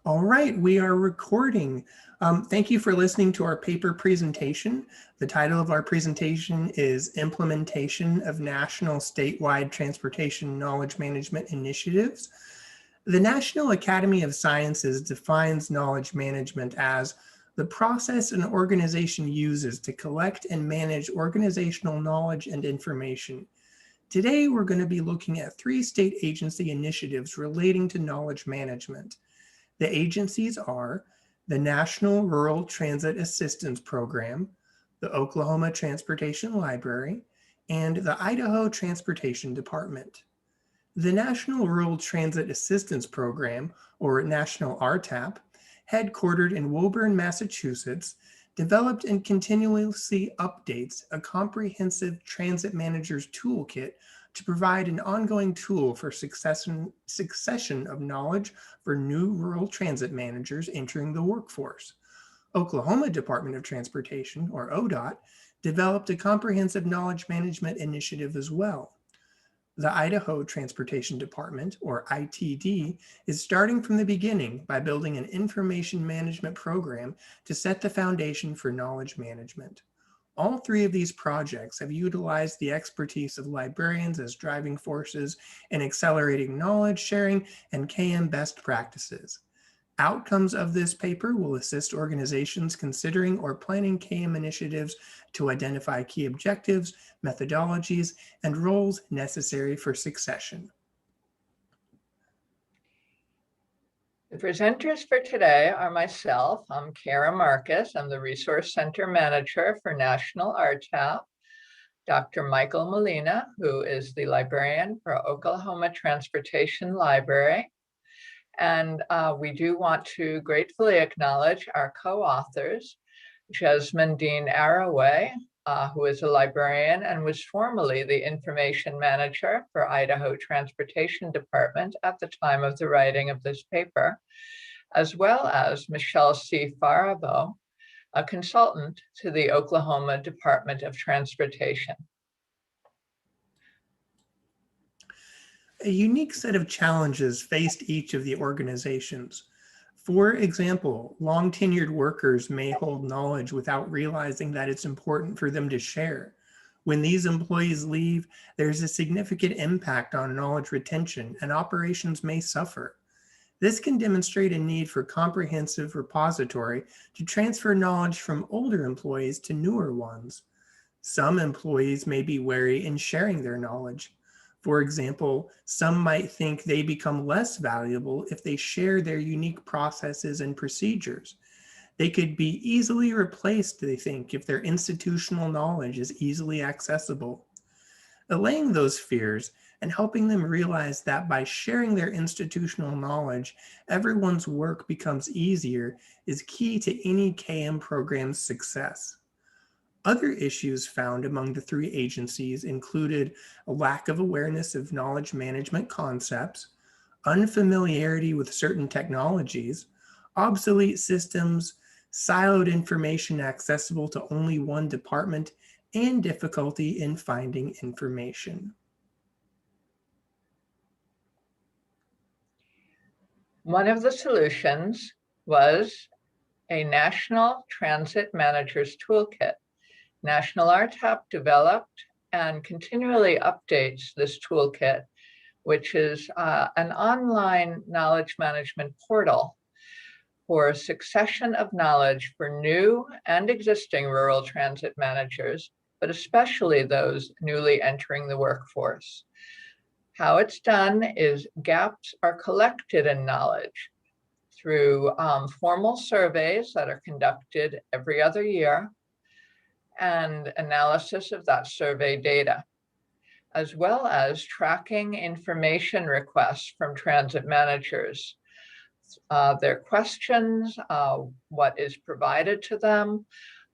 All right, we are recording. Thank you for listening to our paper presentation. The title of our presentation is Implementation of National Statewide Transportation Knowledge Management Initiatives. The National Academy of Sciences defines knowledge management as the process an organization uses to collect and manage organizational knowledge and information. Today, we're going to be looking at 3 state agency initiatives relating to knowledge management. The agencies are the National Rural Transit Assistance Program, the Oklahoma Transportation Library, and the Idaho Transportation Department. The National Rural Transit Assistance Program, or National RTAP, headquartered in Woburn, Massachusetts, developed and continuously updates a comprehensive transit manager's toolkit to provide an ongoing tool for succession of knowledge for new rural transit managers entering the workforce. Oklahoma Department of Transportation, or ODOT, developed a comprehensive knowledge management initiative as well. The Idaho Transportation Department, or ITD, is starting from the beginning by building an information management program to set the foundation for knowledge management. All 3 of these projects have utilized the expertise of librarians as driving forces in accelerating knowledge sharing and KM best practices. Outcomes of this paper will assist organizations considering or planning KM initiatives to identify key objectives, methodologies, and roles necessary for succession. The presenters for today are myself. I'm Kara Marcus. I'm the Resource Center Manager for National RTAP. Dr. Michael Molina, who is the librarian for Oklahoma Transportation Library. And we do want to gratefully acknowledge our co-authors, Jasmine Dean Arroway, who is a librarian and was formerly the information manager for Idaho Transportation Department at the time of the writing of this paper, as well as Michelle C. Faribault, a consultant to the Oklahoma Department of Transportation. A unique set of challenges faced each of the organizations. For example, long-tenured workers may hold knowledge without realizing that it's important for them to share. When these employees leave, there's a significant impact on knowledge retention and operations may suffer. This can demonstrate a need for comprehensive repository to transfer knowledge from older employees to newer ones. Some employees may be wary in sharing their knowledge. For example, some might think they become less valuable if they share their unique processes and procedures. They could be easily replaced, they think, if their institutional knowledge is easily accessible. Allaying those fears and helping them realize that by sharing their institutional knowledge, everyone's work becomes easier is key to any KM program's success. Other issues found among the 3 agencies included a lack of awareness of knowledge management concepts, unfamiliarity with certain technologies, obsolete systems, siloed information accessible to only one department, and difficulty in finding information. One of the solutions was a National Transit Manager's Toolkit. National RTAP developed and continually updates this toolkit, which is an online knowledge management portal for succession of knowledge for new and existing rural transit managers, but especially those newly entering the workforce. How it's done is gaps are collected in knowledge through formal surveys that are conducted every other year, and analysis of that survey data, as well as tracking information requests from transit managers, their questions, what is provided to them,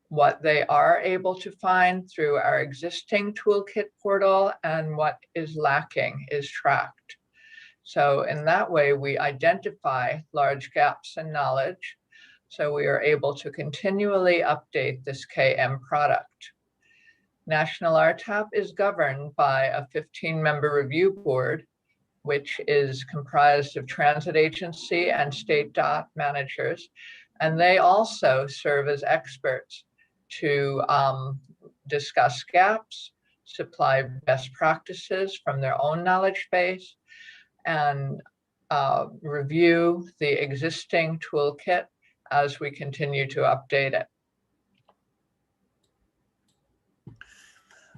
what they are able to find through our existing toolkit portal, and what is lacking is tracked. So in that way, we identify large gaps in knowledge, so we are able to continually update this KM product. National RTAP is governed by a 15-member review board which is comprised of transit agency and state DOT managers. And they also serve as experts to discuss gaps, supply best practices from their own knowledge base, and review the existing toolkit as we continue to update it.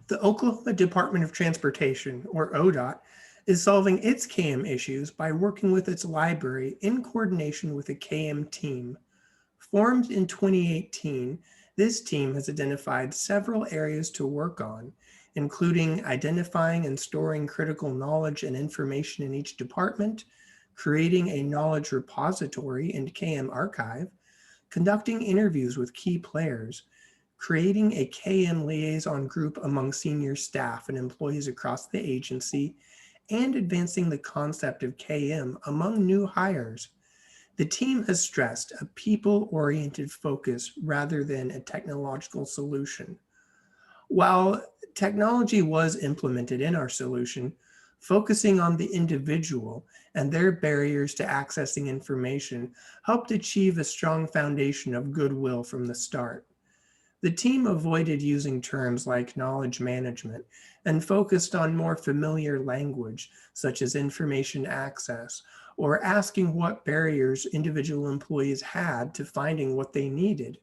The Oklahoma Department of Transportation, or ODOT, is solving its KM issues by working with its library in coordination with a KM team. Formed in 2018, this team has identified several areas to work on, including identifying and storing critical knowledge and information in each department, creating a knowledge repository and KM archive, conducting interviews with key players, creating a KM liaison group among senior staff and employees across the agency, and advancing the concept of KM among new hires. The team has stressed a people-oriented focus rather than a technological solution. While technology was implemented in our solution, focusing on the individual and their barriers to accessing information helped achieve a strong foundation of goodwill from the start. The team avoided using terms like knowledge management and focused on more familiar language, such as information access, or asking what barriers individual employees had to finding what they needed.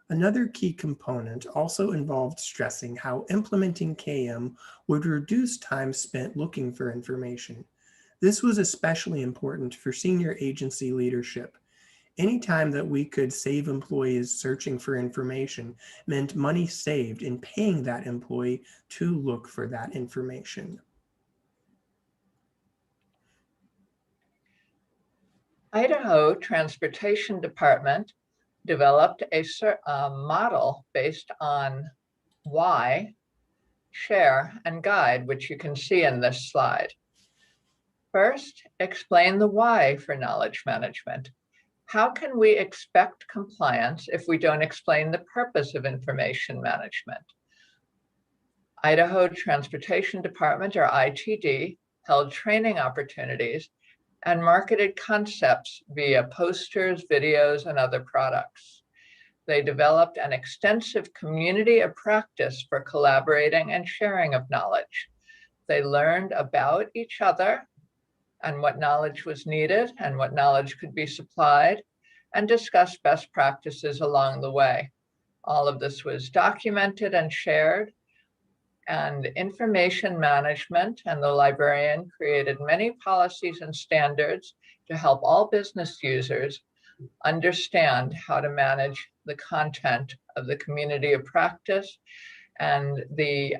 Another key component also involved stressing how implementing KM would reduce time spent looking for information. This was especially important for senior agency leadership. Any time that we could save employees searching for information meant money saved in paying that employee to look for that information. Idaho Transportation Department developed a model based on why, share, and guide, which you can see in this slide. First, explain the why for knowledge management. How can we expect compliance if we don't explain the purpose of information management? Idaho Transportation Department, or ITD, held training opportunities and marketed concepts via posters, videos, and other products. They developed an extensive community of practice for collaborating and sharing of knowledge. They learned about each other and what knowledge was needed and what knowledge could be supplied, and discussed best practices along the way. All of this was documented and shared, and information management and the librarian created many policies and standards to help all business users understand how to manage the content of the community of practice and the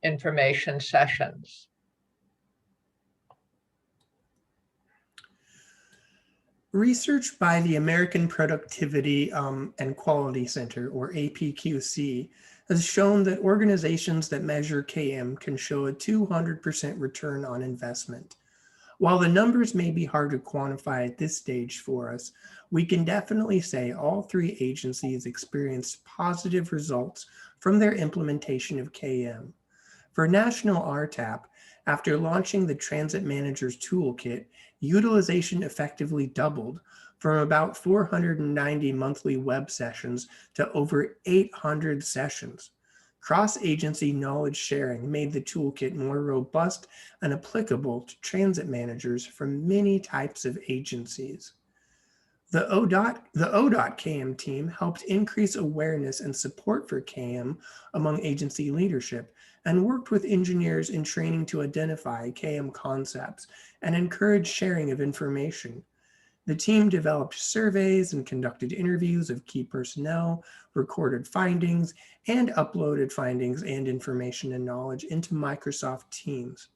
information sessions. Research by the American Productivity and Quality Center, or APQC, has shown that organizations that measure KM can show a 200% return on investment. While the numbers may be hard to quantify at this stage for us, we can definitely say all three agencies experienced positive results from their implementation of KM. For National RTAP, after launching the Transit Manager's Toolkit, utilization effectively doubled from about 490 monthly web sessions to over 800 sessions. Cross-agency knowledge sharing made the toolkit more robust and applicable to transit managers from many types of agencies. The ODOT KM team helped increase awareness and support for KM among agency leadership and worked with engineers in training to identify KM concepts and encourage sharing of information. The team developed surveys and conducted interviews of key personnel, recorded findings, and uploaded findings and information and knowledge into Microsoft Teams,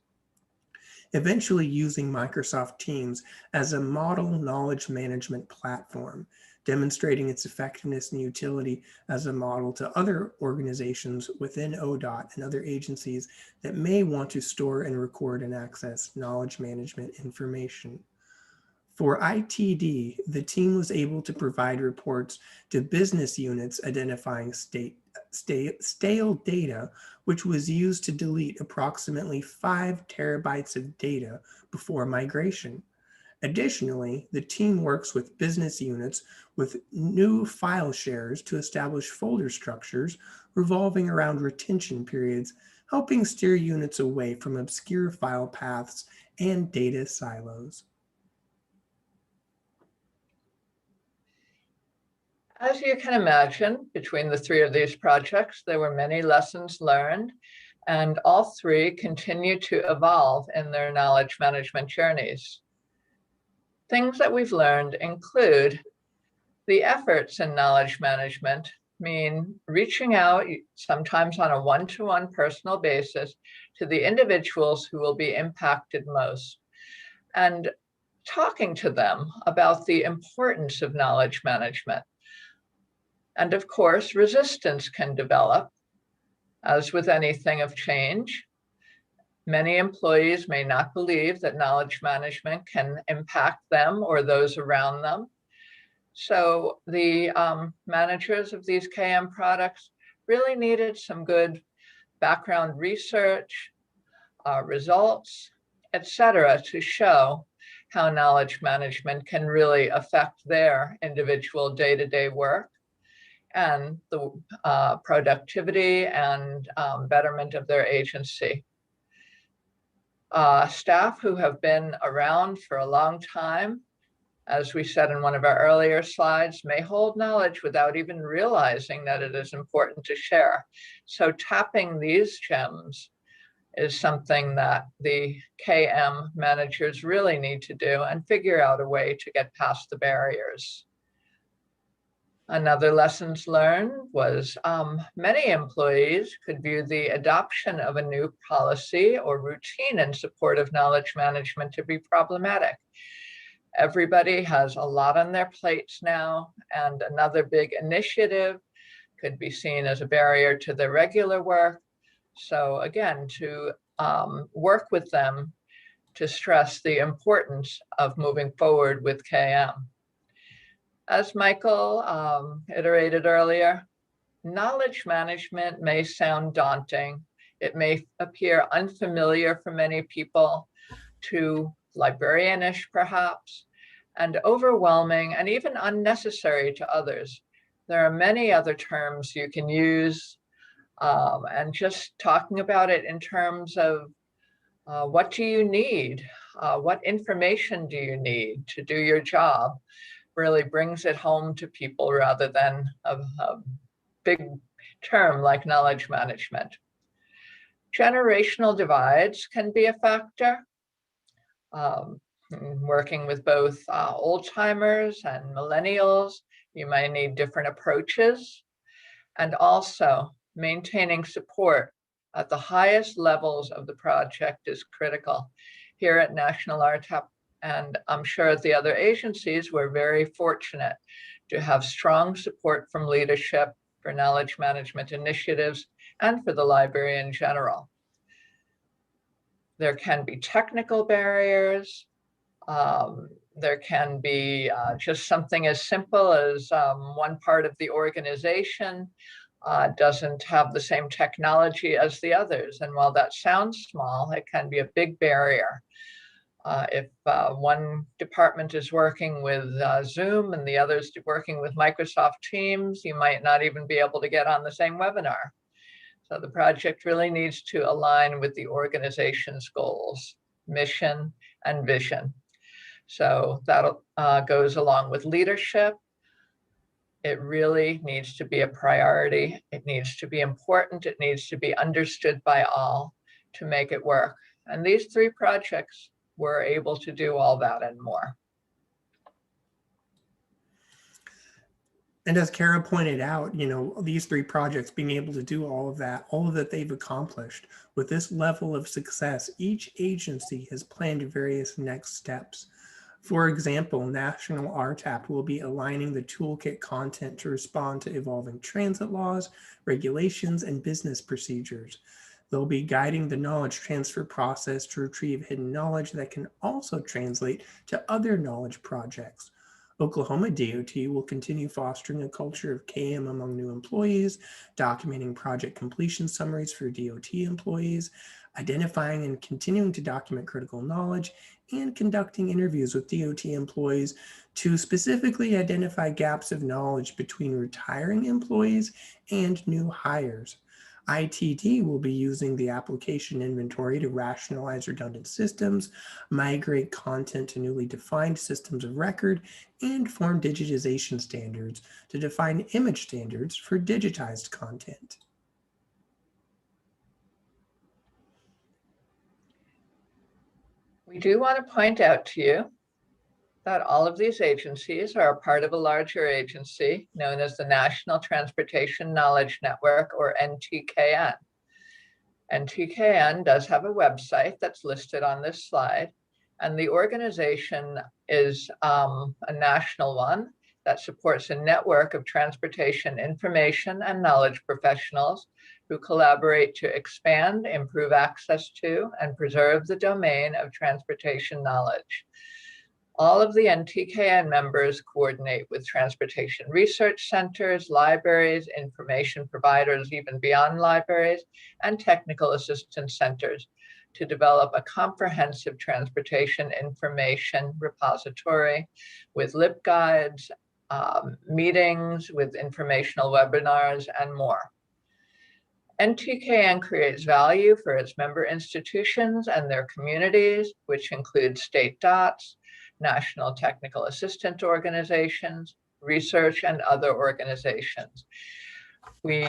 eventually using Microsoft Teams as a model knowledge management platform, demonstrating its effectiveness and utility as a model to other organizations within ODOT and other agencies that may want to store and record and access knowledge management information. For ITD, the team was able to provide reports to business units identifying state stale data, which was used to delete approximately 5 terabytes of data before migration. Additionally, the team works with business units with new file shares to establish folder structures revolving around retention periods, helping steer units away from obscure file paths and data silos. As you can imagine, between the three of these projects, there were many lessons learned, and all three continue to evolve in their knowledge management journeys. Things that we've learned include the efforts in knowledge management mean reaching out, sometimes on a one-to-one personal basis, to the individuals who will be impacted most, and talking to them about the importance of knowledge management. And of course, resistance can develop, as with anything of change. Many employees may not believe that knowledge management can impact them or those around them. So the managers of these KM products really needed some good background research, results, etc., to show how knowledge management can really affect their individual day-to-day work and the productivity and betterment of their agency. Staff who have been around for a long time, as we said in one of our earlier slides, may hold knowledge without even realizing that it is important to share. So tapping these gems is something that the KM managers really need to do and figure out a way to get past the barriers. Another lessons learned was many employees could view the adoption of a new policy or routine in support of knowledge management to be problematic. Everybody has a lot on their plates now, and another big initiative could be seen as a barrier to their regular work. So again, to work with them to stress the importance of moving forward with KM. As Michael iterated earlier, knowledge management may sound daunting. It may appear unfamiliar for many people, too librarianish perhaps, and overwhelming and even unnecessary to others. There are many other terms you can use, and just talking about it in terms of what do you need? What information do you need to do your job? Really brings it home to people rather than a big term like knowledge management. Generational divides can be a factor. Working with both old timers and millennials, you might need different approaches. And also maintaining support at the highest levels of the project is critical. Here at National RTAP, and I'm sure at the other agencies, we're very fortunate to have strong support from leadership for knowledge management initiatives and for the library in general. There can be technical barriers. There can be just something as simple as one part of the organization doesn't have the same technology as the others. And while that sounds small, it can be a big barrier. If one department is working with Zoom and the other's working with Microsoft Teams, you might not even be able to get on the same webinar. So the project really needs to align with the organization's goals, mission, and vision. So that goes along with leadership. It really needs to be a priority. It needs to be important. It needs to be understood by all to make it work. And these three projects were able to do all that and more. And as Kara pointed out, these three projects being able to do all of that they've accomplished with this level of success, each agency has planned various next steps. For example, National RTAP will be aligning the toolkit content to respond to evolving transit laws, regulations, and business procedures. They'll be guiding the knowledge transfer process to retrieve hidden knowledge that can also translate to other knowledge projects. Oklahoma DOT will continue fostering a culture of KM among new employees, documenting project completion summaries for DOT employees, identifying and continuing to document critical knowledge, and conducting interviews with DOT employees to specifically identify gaps of knowledge between retiring employees and new hires. ITD will be using the application inventory to rationalize redundant systems, migrate content to newly defined systems of record, and form digitization standards to define image standards for digitized content. We do want to point out to you that all of these agencies are a part of a larger agency known as the National Transportation Knowledge Network, or NTKN. NTKN does have a website that's listed on this slide, and the organization is a national one that supports a network of transportation information and knowledge professionals who collaborate to expand, improve access to, and preserve the domain of transportation knowledge. All of the NTKN members coordinate with transportation research centers, libraries, information providers, even beyond libraries, and technical assistance centers to develop a comprehensive transportation information repository with LibGuides, meetings, with informational webinars, and more. NTKN creates value for its member institutions and their communities, which include state DOTs, national technical assistance organizations, research, and other organizations. We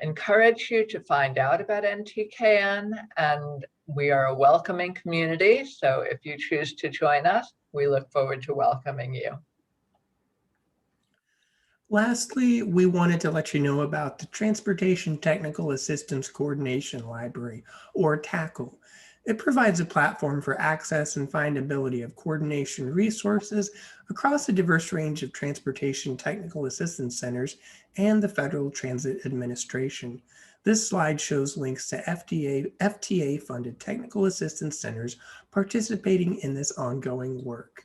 encourage you to find out about NTKN, and we are a welcoming community. So if you choose to join us, we look forward to welcoming you. Lastly, we wanted to let you know about the Transportation Technical Assistance Coordination Library, or TACL. It provides a platform for access and findability of coordination resources across a diverse range of transportation technical assistance centers and the Federal Transit Administration. This slide shows links to FTA-funded technical assistance centers participating in this ongoing work.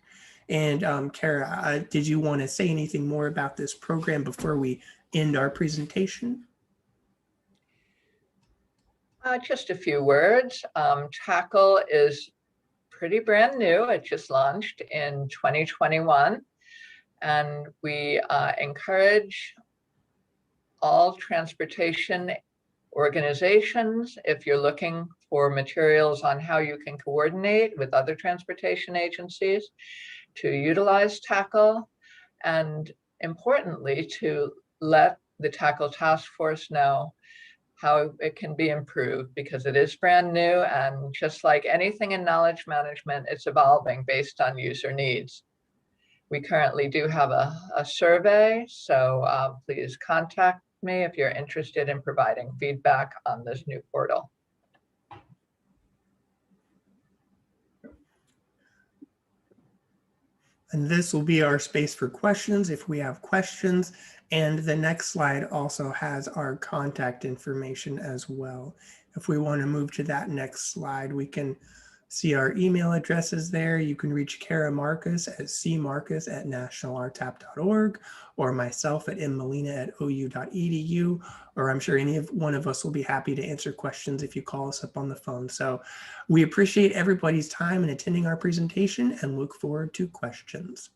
And Kara, did you want to say anything more about this program before we end our presentation? Just a few words. TACL is pretty brand new. It just launched in 2021. And we encourage all transportation organizations, if you're looking for materials on how you can coordinate with other transportation agencies, to utilize TACL, and importantly, to let the TACL task force know how it can be improved, because it is brand new, and just like anything in knowledge management, it's evolving based on user needs. We currently do have a survey, so please contact me if you're interested in providing feedback on this new portal. And this will be our space for questions if we have questions. And the next slide also has our contact information as well. If we want to move to that next slide, we can see our email addresses there. You can reach Kara Marcus at cmarcus@nationalrtap.org, or myself at mmelina@ou.edu, or I'm sure one of us will be happy to answer questions if you call us up on the phone. So we appreciate everybody's time in attending our presentation and look forward to questions.